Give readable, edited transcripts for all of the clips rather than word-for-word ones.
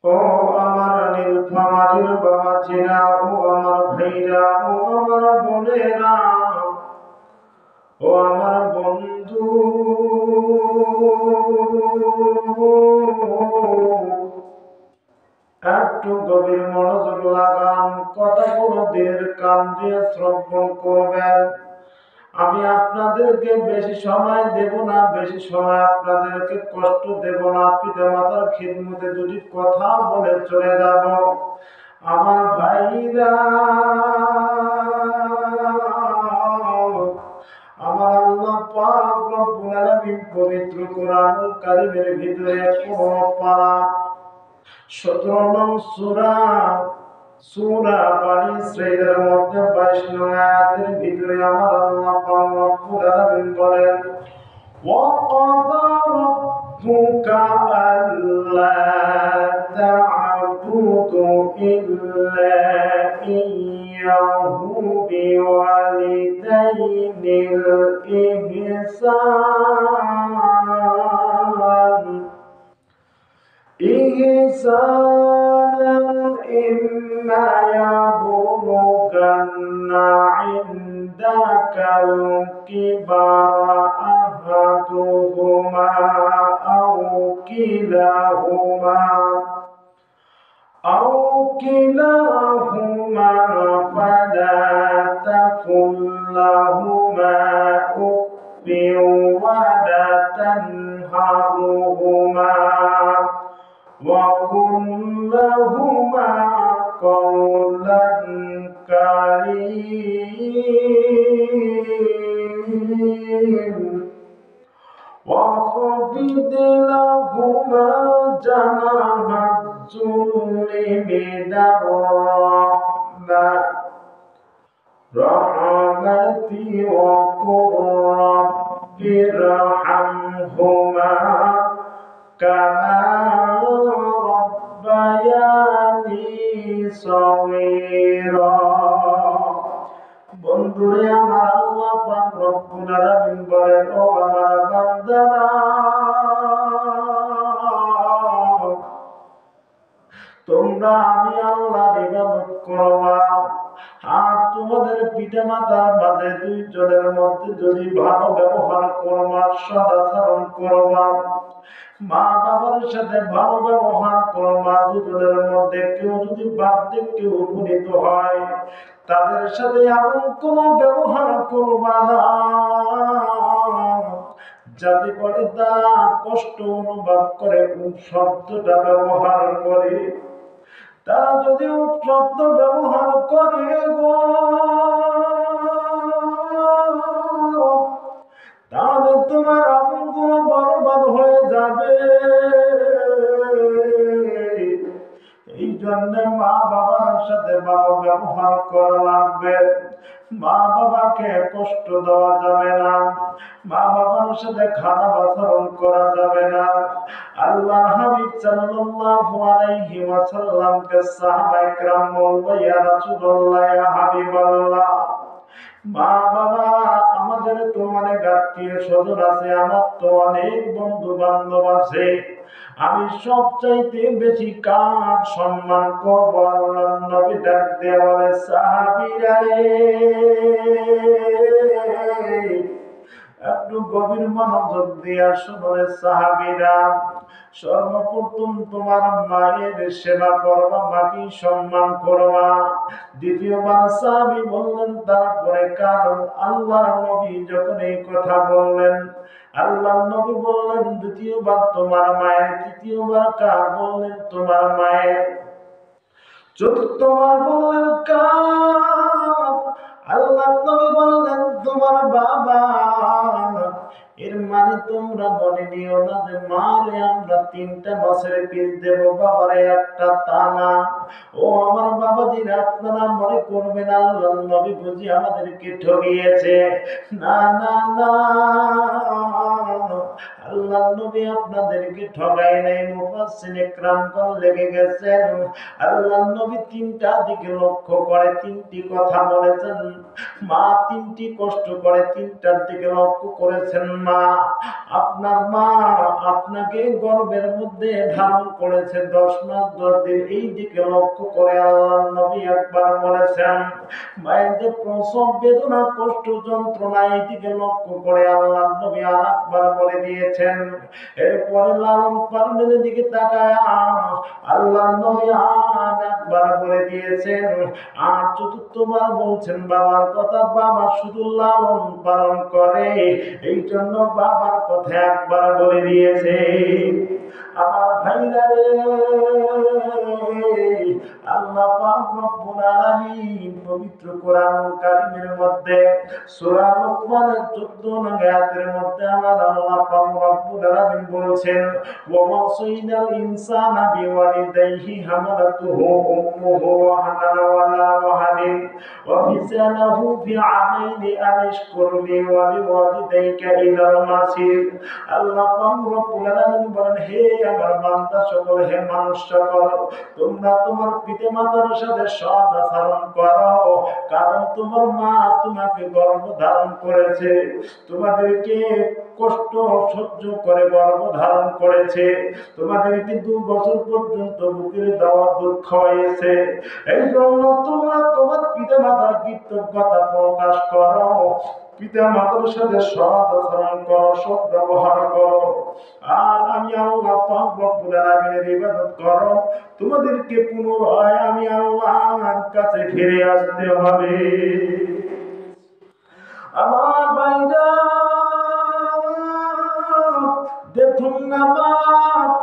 ও আমার নীলফামারীর বাবাজিরা, ও আমার ভাইরা, ও আমার বোনেরা, ও আমার বন্ধু, একটু গভীর মনোযোগ লাগান, কথাগুলো দিনের কান দিয়ে শ্রবণ করবেন। আমি আপনাদেরকে বেশি সময় দেব না, বেশি সময় আপনাদেরকে কষ্ট দেব না। পিতা মাতার খিদমতে দুটি কথা বলে চলে যাব। আমার ভাইরা, আমার আল্লাহ পাক রব্বুল আলামিন পবিত্র কোরআনুল কারীমের ভিতরে 15 পারা 17 নং সূরা সূরা বনী ইসরাঈলের মধ্যে 22 নং আয়াতের ভিতরে আমার আল্লাহ পাক রব্বুল আলামিন বলেন, وَقَضَى رَبُّكَ أَلَّا تَعْبُدُوا إِلَّا إِيَّاهُ وَبِالْوَالِدَيْنِ إِحْسَانًا إِمَّا يَبْلُغَنَّ عِندَكَ الْكِبَرَ أَحَدُهُمَا أَوْ كِلَاهُمَا فَلَا تَقُل لَّهُمَا أُفٍّ وَلَا تَنْهَرْهُمَا وَقُل لَّهُمَا قَوْلًا كريما واخفض لهما جناح الذل من الرحمة وقل رب ارحمهما كما ربياني صغيرا। বন্ধুরে আমার আল্লাহ পাক রব্বুল আলামিন বলেন, ও আমার বান্দারা, তোমরা আমি আল্লাহর ইবাদত করবা। আর তোমাদের পিতা মাতার মাঝে দুইজনের মধ্যে যদি ভালো ব্যবহার করবা, সদাচরণ করবা, মা বাবার সাথে ভালো ব্যবহার করবা। দুজনের মধ্যে কেউ যদি বার্ধক্যে উপনীত হয়, তাদের সাথে এমন কোন ব্যবহার করবা না যাতে করে তারা কষ্ট অনুভব করে, কোন শব্দটা ব্যবহার করে। তারা যদি শব্দ ব্যবহার করে গো, তাহলে তোমার আমলগুলো বরবাদ হয়ে যাবে। এই জন্য মা বাবার সাথে ভালো ব্যবহার করা লাগবে। মা বাবাকে কষ্ট দেওয়া যাবে না, মা বাবার সাথে খারাপ আচরণ করা যাবে না। আল্লাহর হাবিব সাল্লাল্লাহু আলাইহি ওয়াসাল্লামকে সাহাবায়ে কেরাম বলল, ইয়া রাসূলুল্লাহ, ইয়া হাবিবাল্লাহ, মা বাবা আমাদের তো অনেক আত্মীয় স্বজন আছে, আমার তো অনেক বন্ধু বান্ধব আছে, আমি সবচাইতে বেশি কার সম্মান করব? আল্লাহর নবী ডাক দিয়ে বলে, সাহাবীরা রে, একটু গভীর মনোযোগ দিয়া শোনো রে সাহাবীরা। সর্বপ্রথম তোমার মায়ের সেবা করবা, মাকে সম্মান করবা। দ্বিতীয়বার সাহাবী বললেন, তারপরে কারণ আল্লাহর নবী যখন এই কথা বললেন, আল্লাহর নবী বললেন দ্বিতীয়বার তোমার মায়ের, তৃতীয়বার কার? বললেন তোমার মায়ের, চতুর্থবার বললেন কার? আল্লাহর নবী বললেন তোমার বাবা। এর মানে তোমরা মনে নিও না যে মারে আমরা 3টা বছরে পিস দেব, বাবারে একটা, তা না। ও আমার বাবাজিরা, আপনারা মনে করবেন আল্লাহর নবী বুঝি আমাদেরকে ঠকিয়েছে। না না না, আল্লাহর নবী আপনাদেরকে ঠকায় নাই। মুফাসসিরে কেরামগণ লেগে গেছেন, আল্লাহর নবী 3টা দিকে লক্ষ্য করে 3টি কথা বলেছেন। মা 3টি কষ্ট করে 3টার দিকে লক্ষ্য করেছেন। মা, আপনার মা আপনাকে গর্ভের মধ্যে ধারণ করেছে 10 মাস 10 দিন। এই দিকে লক্ষ্য করে আল্লাহর নবী একবার বলেছেন, মায়ের যে প্রসব বেদনা কষ্ট যন্ত্রণা এই দিকে লক্ষ্য করে আল্লাহর নবী আরেকবার বলে দিয়েছেন। এরপরে লালন পালনের দিকে তাকায় আল্লাহর নবী আর একবার বলে দিয়েছেন। আর চতুর্থবার বলছেন বাবার কথা। বাবা শুধু লালন পালন করে, এই জন্য বাবার কথা একবার বলে দিয়েছে। আমার ভাইরা রে, আল্লাহ পাক রব্বুল আলামিন পবিত্র কোরআনুল কারীমের মধ্যে সূরা লুকমানের 14 নং আয়াতের মধ্যে আমার আল্লাহ পাক রব্বুল আলামিন বলেছেন, ওয়া ওয়াসাইনাল ইনসানা বিওয়ালিদাইহি হামালাতুহু উম্মুহু ওয়াহানান ওয়ালা ওয়াহানিন ওয়া ফিসালাহু ফি আমাইনি আনিশকুর লি ওয়া লিওয়ালিদাইকা ইলাল মাসির। আল্লাহ পাক রব্বুল আলামিন বলেন, হে আমার বান্দা সকল, হে মানুষ সকল, তোমরা তোমার পিতামাতার সাথে সৎ আচরণ করো, কারণ তোমার মা তোমাকে গর্ভধারণ করেছে, তোমাদেরকে কষ্ট সহ্য করে গর্ভধারণ করেছে, তোমাদেরকে 2 বছর পর্যন্ত বুকের দেওয়া দুধ খাওয়াইছে। এই জন্য তোমরা তোমার পিতামাতার কৃতজ্ঞতা প্রকাশ করো, পিতা মাতার সাথে সৎ আচরণ করো, সৎ ব্যবহার করো। আর আমি আল্লাহ পাক রব্বুল আলামিনের ইবাদত করো, তোমাদেরকে পুনরায় আমি আল্লাহর কাছে ফিরে আসতে হবে। আমার ভাইরা দেখুন না, মা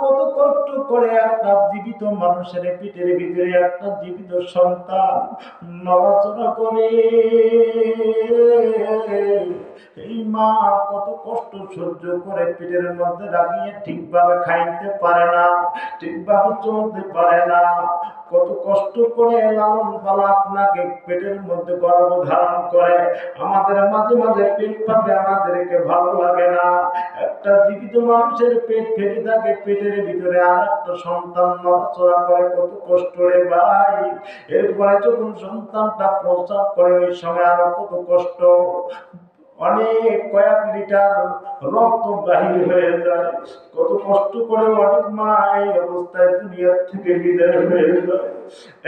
কত কষ্ট করে একটা জীবিত মানুষের পেটের ভিতরে একটা জীবিত সন্তান নড়াচড়া করে। এই মা কত কষ্ট সহ্য করে পেটের মধ্যে রাখিয়ে ঠিকভাবে খাইতে পারে না, ঠিকভাবে চলতে পারে না, কত কষ্ট করে লালন পালন আপনাকে পেটের মধ্যে গর্ভধারণ করে। আমাদের মাঝে মাঝে পেট ফাটে, আমাদেরকে ভালো লাগে না। একটা জীবিত মানুষের পেট ফেটে থাকে, পেটের ভিতরে আর একটা সন্তান নড়াচড়া করে, কত কষ্ট রে ভাই। এরপরে যখন সন্তানটা প্রসব করে, ওই সময় আরো কত কষ্ট, অনেক কয়েক লিটার রক্ত বাহির হয়ে যায়, কত কষ্ট করে অনেক মা এই অবস্থায় দুনিয়ার থেকে বিদায় হয়ে যায়।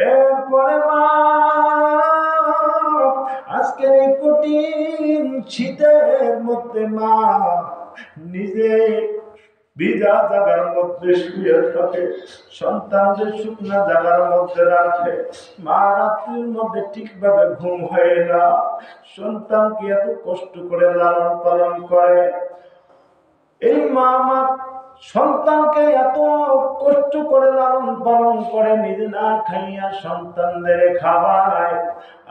এরপরে মা আজকের এই কঠিন শীতের মধ্যে মা নিজে ভিজা জায়গার মধ্যে শুয়ে থাকে, সন্তানদের শুকনা জায়গার মধ্যে রাখে। মা রাত্রির মধ্যে ঠিকভাবে ঘুম হয় না, সন্তানকে এত কষ্ট করে লালন পালন করে। এই মা সন্তানকে এত কষ্ট করে লালন পালন করে, নিজে না খাইয়া সন্তানদের খাওয়ায়।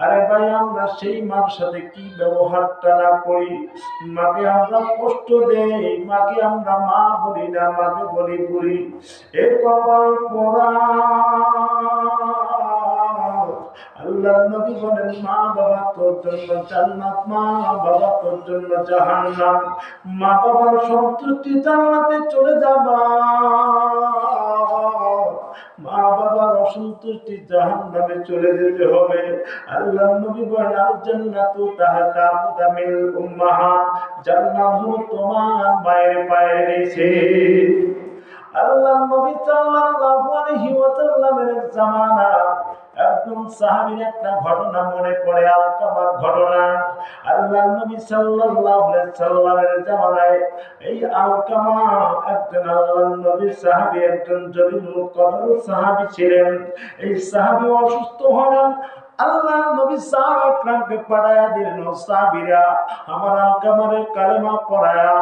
আরে ভাই, আমরা সেই মার সাথে কি ব্যবহারটা না করি। মাকে আমরা কষ্ট দেই, মাকে আমরা মা বলি না, মাকে বলি বুড়ি। এ কপাল পোড়া। আল্লাহ নবী বলেন, মা বাবা তোর জন্য জান্নাত, মা বাবা তোর জন্য জাহান্নাম। মা বাবার সন্তুষ্টি জান্নাতে চলে যাবা, মা বাবার অসন্তুষ্টি জাহান্নামে চলে যেতে হবে। আল্লাহ নবী বলেন, আল জান্নাতু তাহতা আকদামিল উম্মাহাত, জান্নাত হলো তোমার মায়ের পায়ের নিচে। আল্লাহ নবী সাল্লাল্লাহু আলাইহি ওয়াসাল্লামের জামানা একদম সাহাবীর একটা ঘটনা মনে পড়ে, আলকামার ঘটনা। আল্লাহ নবী সাল্লাল্লাহু আলাইহি সাল্লামের জামানায় এই আলকামা একজন আল্লাহ নবীর সাহাবী, একজন জলিলুল কদর সাহাবী ছিলেন। এই সাহাবী অসুস্থ হলেন, আল্লাহ নবী সাহাবা একরামকে পাঠায়া দিলেন, সাহাবীরা আমার আলকামার কালেমা পড়ায়া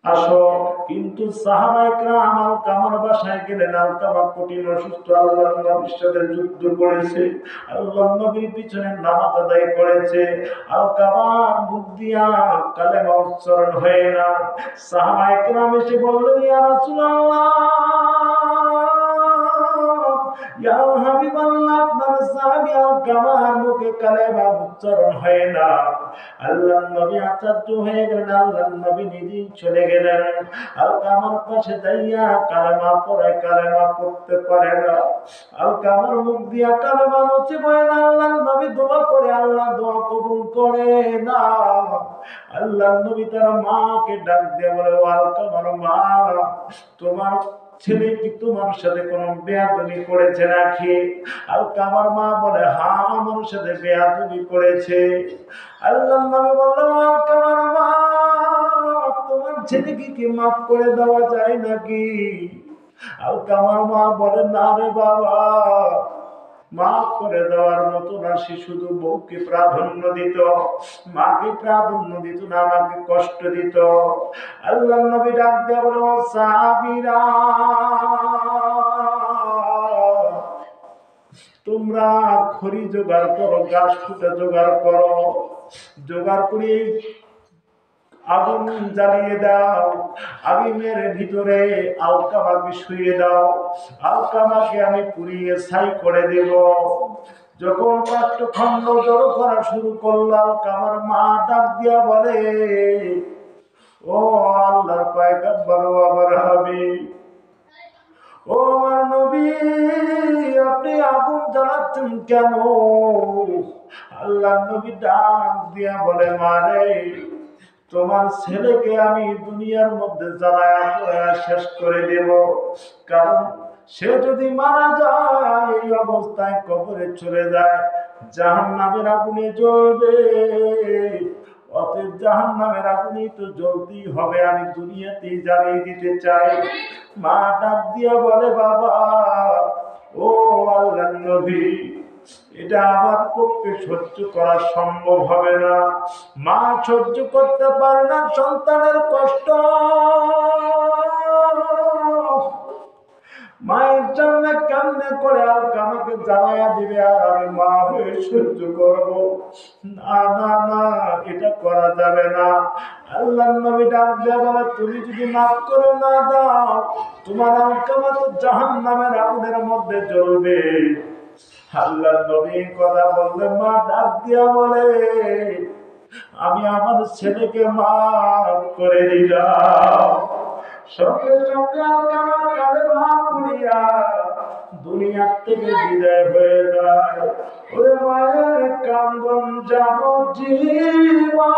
আসো। কিন্তু সাহাবা একরাম আলকামার বাসায় গেলেন। আলকামা কঠিন অসুস্থ, আল্লাহ নবীর সাথে যুদ্ধ করেছে, আল্লাহ নবীর পিছনে নামাজ আদায় করেছে। আলকামার মুখ দিয়া কালেমা উচ্চারণ হয় না। সাহাবা একরাম এসে বললেন, ইয়া রাসূলুল্লাহ, ইয়া হাবিবাল্লাহ, আপনার সাহাবী আলকামার মুখে কালেমা উচ্চারণ হয় না। আল্লাহ নবী আচার্য হয়ে গেলেন, আল্লাহ নবী নিজেই চলে গেলেন। আলকা আমার পাশে দাইয়া কালেমা পড়ে, কালেমা পড়তে পারে না। আলকা আমার মুখ দিয়া কালেমা মুছে পড়ে না। আল্লাহ নবী দোয়া করে, আল্লাহ দোয়া কবুল করে না। আল্লাহ নবী তার মাকে ডাক দিয়ে বলে, ও আলকা আমার মা, তোমার ছেলে কি তোমার সাথে কোনো বেয়াদবি করেছে নাকি? আলকা আমার মা বলে, হ্যাঁ আমার সাথে বেয়াদবি করেছে। আল্লাহ নবী বললেন, আলকা আমার মা, তোমার ছেলেকে কি মাফ করে দেওয়া যায় নাকি? আলকা আমার মা বলে, না রে বাবা, মাফ করে দেওয়ার মতো না। সে শুধু বউকে প্রাধান্য দিত, মাকে প্রাধান্য দিত না, আমাকে কষ্ট দিত। আল্লাহ নবী ডাক দিয়ে বলে, ও সাহাবীরা, তোমরা খড়ি জোগাড় করো, গাছ ফুটে জোগাড় করো, জোগাড় করে আগুন জ্বালিয়ে দাও, আগুনের ভিতরে আলকামাকে শুয়ে দাও, আলকামাকে আমি পুড়িয়ে ছাই করে দেব। যখন কাষ্ঠখণ্ড জড়ো করা শুরু করলো, আলকামার মা ডাক দিয়া বলে, ও আল্লাহর পয়গম্বর, ও আমার হাবিব, ও আমার নবী, আপনি আগুন জ্বালাচ্ছেন কেন? আল্লাহ নবী ডাক দিয়া বলে, মারে, তোমার ছেলেকে আমি দুনিয়ার মধ্যে জ্বালায়া শেষ করে দেব। কারণ সে যদি মারা যায়, এই অবস্থায় কবরে চলে যায়, জাহান্নামের আগুনে জ্বলবে। অতএব জাহান্নামের আগুনেই তো জ্বলতেই হবে, আমি দুনিয়াতেই জ্বালিয়ে দিতে চাই। মা ডাক দিয়া বলে, বাবা, ও আল্লাহর নবী, এটা আমার পক্ষে সহ্য করা সম্ভব হবে না। মা সহ্য করতে পারে না সন্তানের কষ্ট, মায়ের জন্য কান্না করে আলকামাকে জ্বালায়া দিবে, আর আমি মা হয়ে সহ্য করব? না না না, এটা করা যাবে না। আল্লাহ নবী ডাক দিয়ে বলে, তুমি যদি মাফ করে না দাও, তোমার আলকামা তো জাহান্নামের আগুনের মধ্যে জ্বলবে। আল্লাহ নবী কথা বললে, মা ডাক দিয়া বলে, আমি আমার ছেলেকে মাফ করে দিলাম। সঙ্গে সঙ্গে আলকামার কালেমা পড়িয়া দুনিয়া থেকে বিদায় হয়ে যায়। ওরে মায়ের কান্দন যাব জীবন,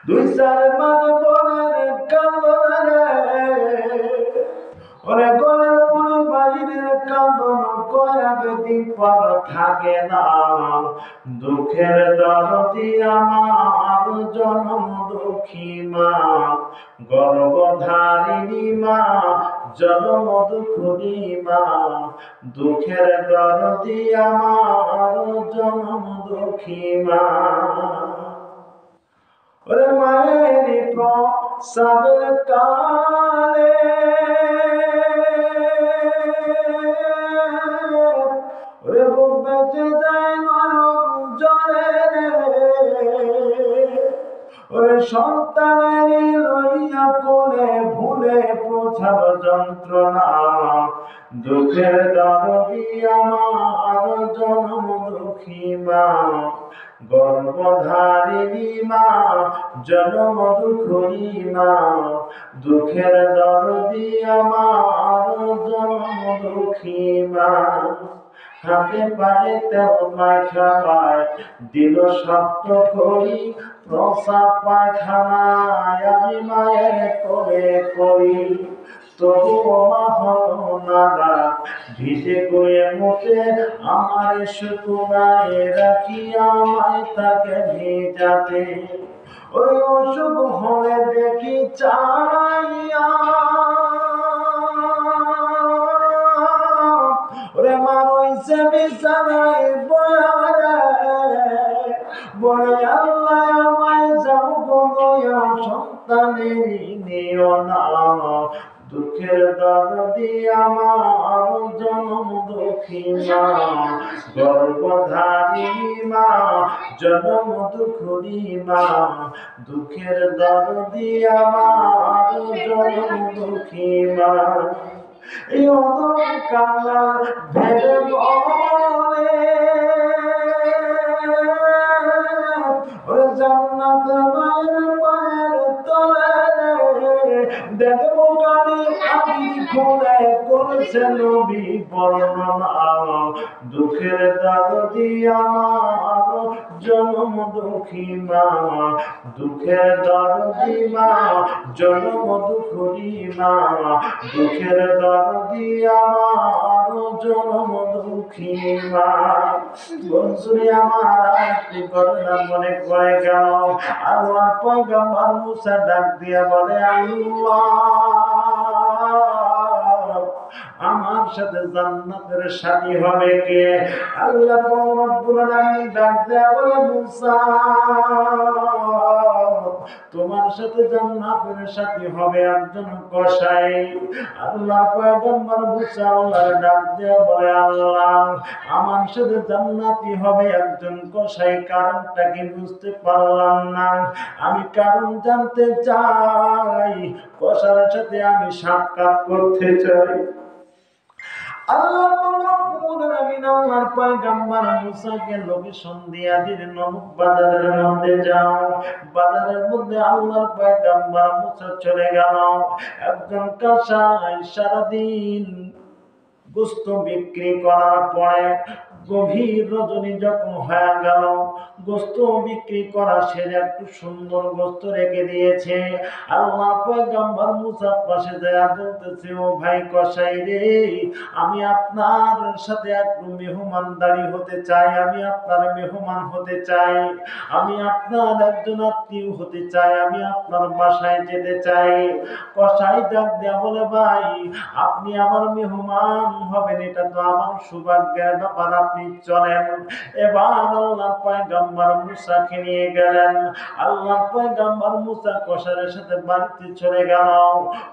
দুই চার মাঝে বনের কান্দন রে, ওরে গলের পুরো বাইরের কান্দন কয়াবে দীপর থাকে না। দুঃখের দরদি আমার জনম দুঃখী মা, গর্ভধারিণী মা, জনম দুঃখী মা। দুঃখের দরদি আমার জনম দুঃখী মা। ওরে মায়ের প্রসবের কালে ওরে বুক বেঁচে যায় নরম জলে রে, ওরে সন্তানের লইয়া কোলে ভুলে প্রসব যন্ত্রণা। দুঃখের দরদি আমার জনম দুঃখী মা, গর্ভধারিণী মা, জনম দুঃখী মা। দুঃখের দরদি আমার জনম দুঃখী মা। হাতে পায়ে তেল মাখায় দিল শক্ত করি, প্রসাব পায়খানায় আমি মায়ের কোলে করি। তবুও মা হলো না, ভিজে গয়ে মুখে আমার শুকুনায় রাখি, আমায় তাকে ভিজাতে। ওই অসুখ হলে দেখি চাইয়া, ওরে মানুষে বিছানায় বয়ারে বলে, আল্লাহ আমায় যাও গয়া সন্তানের নিও না। দুঃখের দরদি আমার জনম দুঃখী মা, গর্ভধারিণী মা, জনম দুঃখী মা। দুঃখের দরদি আমার জনম দুঃখী মা। এই অদম কান্না ভেবে বলে ওরে জান্নাত মায়ের পায়ের তলে দেখবো গাড়ি আমি খুলে করেছে নবী বর্ণনা দুঃখের দাগি আমার জন্ম দুঃখী মা দুঃখের দরদি মা জন্ম দুঃখী মা দুঃখের দরদি আমার জন্ম দুঃখী মা বন্ধুরে আমার একটি ঘটনা মনে পড়ে গেল আল্লাহ পয়গম্বর মুসা ডাক দিয়ে বলে আল্লাহ আমার সাথে জান্নাতের সাথী হবে কে আল্লাহ রব্বুল আলামিন ডাক দিয়ে বলে মুসা তোমার সাথে জান্নাতের সাথী হবে একজন কসাই আল্লাহ পয়গম্বর মুসা আল্লাহর ডাক দিয়ে বলে আল্লাহ আমার সাথে জান্নাতি হবে একজন কসাই কারণটা কি বুঝতে পারলাম না আমি কারণ জানতে চাই কসাইয়ের সাথে আমি সাক্ষাৎ করতে চাই আল্লাহ রাব্বুল আলামিন আল্লাহর পয়গম্বর মুসাকে লোকেশন দিয়া দিলেন নমক বাজারের মধ্যে যাও বাজারের মধ্যে আল্লাহর পয়গম্বর মুসা চলে গেল একজন কসাই সারাদিন গোস্ত বিক্রি করার পরে গভীর রজনী যখন হয়ে গেল গোস্ত বিক্রি করা শেষে একটু সুন্দর গোস্ত রেখে দিয়েছে আল্লাহ পয়গম্বর মুসা পাশে যায় বলতেছে ও ভাই কসাই রে আমি আপনার সাথে একটু মেহমানদারি হতে চাই আমি আপনার মেহমান হতে চাই আমি আপনার একজন আত্মীয় হতে চাই আমি আপনার বাসায় যেতে চাই কসাই ডাক দেয়া বলে ভাই আপনি আমার মেহমান হবেন এটা তো আমার সৌভাগ্যের ব্যাপার আপনি চলেন এবার আল্লাহর পয়গম্বর মুসাকে নিয়ে গেলেন আল্লাহর পয়গম্বর মুসা কসাইয়ের সাথে বাড়িতে চলে গেল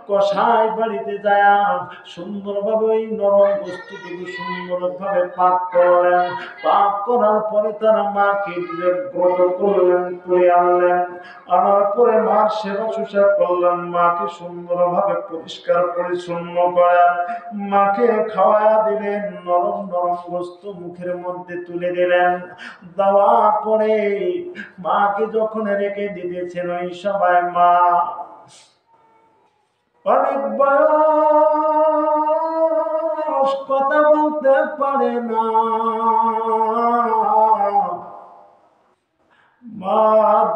কসাই বাড়িতে যায় সুন্দরভাবে ওই নরম বস্তুটুকু সুন্দরভাবে পাক করলেন পাক করার পরে তার মাকে গ্রহণ করলেন করে আনলেন আনার পরে মার সেবা শুশ্রূষা করলেন মাকে সুন্দরভাবে পরিষ্কার পরিচ্ছন্ন করেন মাকে খাওয়া দিলেন নরম নরম বস্তু মুখের মধ্যে তুলে দিলেন দেওয়ার পরে মাকে যখন রেখে দিতেছেন ওই সবাই মা অনেক বয়স কথা বলতে পারে না মা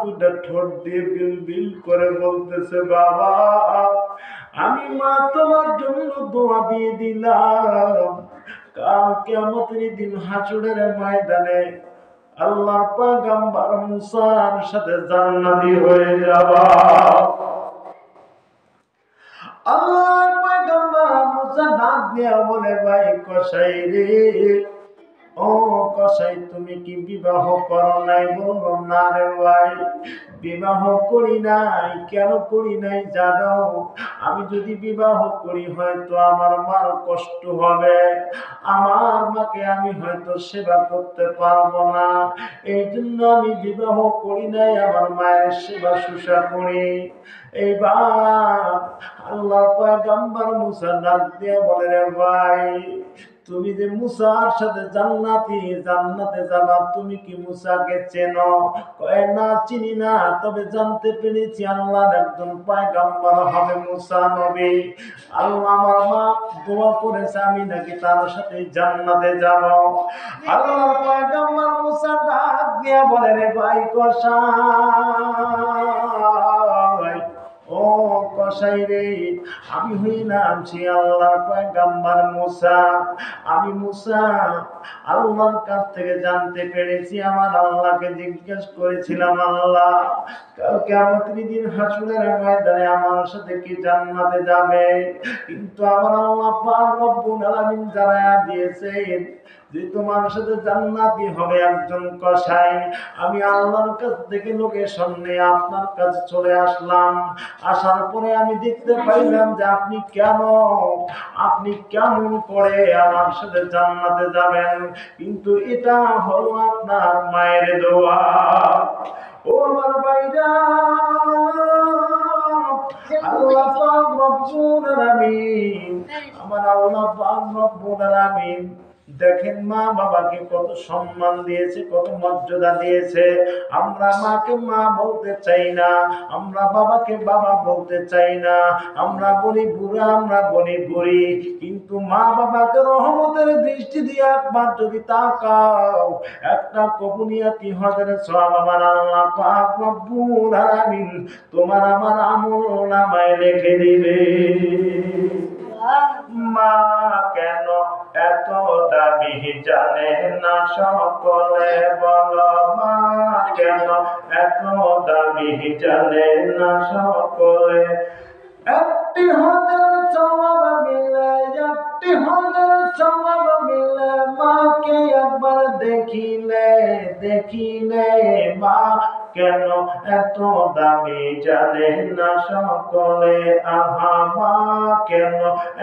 দুটা ঠোঁট দিয়ে বিল বিল করে বলতেছে বাবা আমি মা তোমার জন্য দোয়া দিয়ে দিলাম কাল কিয়ামতের দিন হাসরের ময়দানে আল্লাহর পয়গম্বর মুসার সাথে জান্নাতি হয়ে যাবা আল্লাহর পয়গম্বর মুসা ডাক দিয়া বলে ভাই কসাই রে ও কসাই তুমি কি বিবাহ করো নাই বললো না রে ভাই বিবাহ করি নাই কেন করি নাই জানো আমি যদি বিবাহ করি হয়তো আমার মার কষ্ট হবে আমার মাকে আমি হয়তো সেবা করতে পারবো না এই জন্য আমি বিবাহ করি নাই আমার মায়ের সেবা শুশ্রূষা করি এইবার আল্লাহ পয়গম্বর মুসা ডাক দিয়ে বলে রে ভাই তুমি যে মুসার সাথে জান্নাতে যাবা তুমি কি মুসাকে চেনো কয় না চিনি না তবে জানতে পেরেছি আল্লাহর একজন পয়গম্বর হবে মুসা নবী আল্লাহ আমার মা দোয়া করেছে আমি নাকি তার সাথে জান্নাতে যাব আল্লাহর পয়গম্বর মুসা ডাক দিয়ে বলে রে ভাই কসাই ও কসাই রে আমি হইলাম সে আল্লাহর পয়গম্বর মুসা আমি মুসা আল্লাহর কাছ থেকে জানতে পেরেছি আমার আল্লাহকে জিজ্ঞেস করেছিলাম আল্লাহ কাল কিয়ামতের দিন হাসরের ময়দানে আমার সাথে কি জান্নাতে যাবে কিন্তু আমার আল্লাহ পাক রব্বুল আলামিন জানায়া দিয়েছেন যে তোমার সাথে জান্নাতি হবে একজন কসাই আমি আল্লাহর কাছ থেকে লোকেশন নিয়ে আপনার কাছে চলে আসলাম আসার পরে আমি দেখতে পাইলাম যে আপনি কেমন করে আমার সাথে জান্নাতে যাবেন কিন্তু এটা হলো আপনার মায়ের দোয়া ও আমার ভাইরা আল্লাহ পাক রব্বুল আলামিন, আমার আল্লাহ পাক রব্বুল আলামিন দেখেন মা বাবাকে কত সম্মান দিয়েছে, কত মর্যাদা দিয়েছে। আমরা মাকে মা বলতে চাই না, আমরা বাবাকে বাবা বলতে চাই না, আমরা বলি বুড়া, আমরা বলি বুড়ি। কিন্তু মা বাবাকে রহমতের দৃষ্টি দিয়ে একবার যদি তাকাও, একটা কবুনিয়াতি হজের সওয়াব আমার আল্লাহ পাক রব্বুল আলামিন তোমার আমার আমল নামায় লিখে দিবে। মা কেন এত দামি জানে না সকলে, বলো মা কেন এত দামি জানে না সকলে। একটি হজের সওয়াব মিলে, একটি হজের সওয়াব মিলে, মাকে একবার দেখিলে, দেখিলে মা কেন এত দামি জানে না সকলে। আহা মা কেন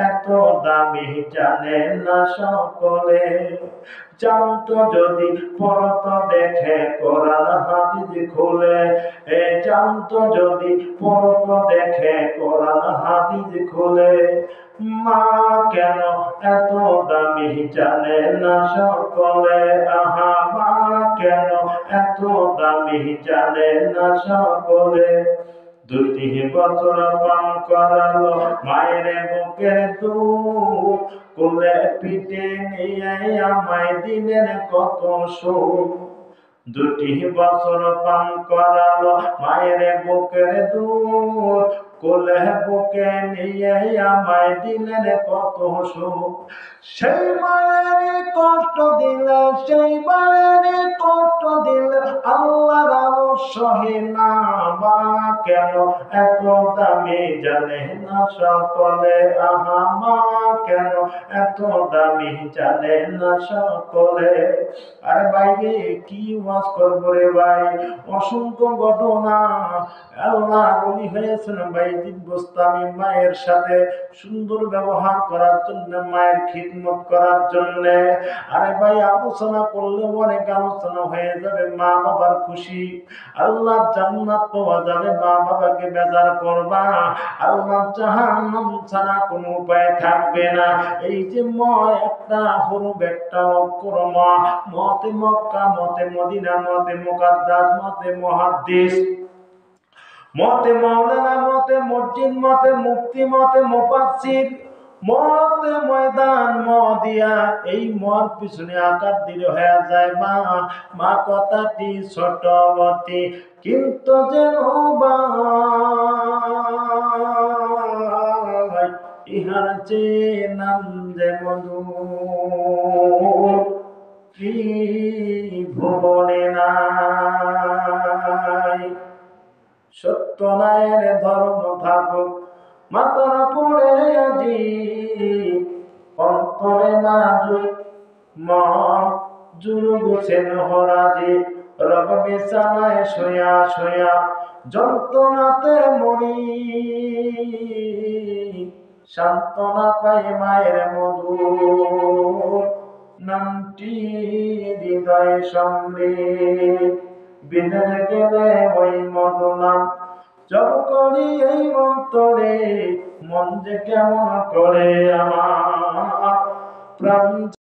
এত দামি জানে না সকলে। জানতো যদি পড়তো দেখে কোরআন হাদিস খুলে, এ জানতো যদি পড়তো দেখে কোরআন হাদিস খুলে। মা কেন এত দামি জানে না সকলে। আহা মা কেন এত দামি জানে না সকলে। 2-3 বছর পান করালো মায়ের বুকের দুধ, কোলে পিঠে নিয়ে আমায় দিলেন কত সুখ। 2 বছর পান করালো মায়ের বুকের দুধ, কোলে বুকে নিয়ে আমায় দিলেন কত সুখ। সেই মায়ের কষ্ট দিলে, সেই মায়ের কষ্ট দিলে আল্লাহর আলো সহে না। মা কেন এত দামি জানে না সকলে। আহা মা কেন এত দামি জানে না সকলে। আরে ভাই রে কি ওয়াজ করবো রে ভাই, অসংখ্য ঘটনা। আল্লাহ বলি হয়েছেন বাইজিদ বোস্তামি মায়ের সাথে সুন্দর ব্যবহার করার জন্য, মায়ের খিদমত করার জন্য। আরে ভাই আলোচনা করলে অনেক আলোচনা হয়ে যাবে। মা বাবার খুশি, আল্লাহ জান্নাত পাওয়া যাবে। মা বাবাকে বেজার করবা, আল্লাহ জাহান্নাম ছাড়া কোনো উপায় থাকবে না। এই যে ম একটা হরফ, একটা অক্ষর ম, মতে মক্কা, মতে মদিনা, মতে মুকাদ্দাস, মতে মুহাদ্দিস, মতে মাওলানা, মতে মসজিদ, মতে মুফতি, মতে মুফাসসির, মতে ময়দান, মদিয়া। এই মর পিছনে আকার দিলে হয়ে যায় মা। মা কথাটি ছোট অতি কিন্তু যেন ভাই, ইহার চেয়ে নাম যে মধু কি ভুবনে নাই। সত্যনায়ের ধর্ম থাকুক মাতার পড়ে আজি, অন্তরে নাজুক মন জুড়ু গুছেন হরাজি। রব বিছানায় শোয়া শোয়া যন্ত্রণাতে মরি, সান্ত্বনা পাই মায়ের মধুর নামটি হৃদয় সমৃদ্ধ। বিদেশ গেলে ওই মধু নাম জপ করি এই অন্তরে, মন যে কেমন করে আমার প্রাণ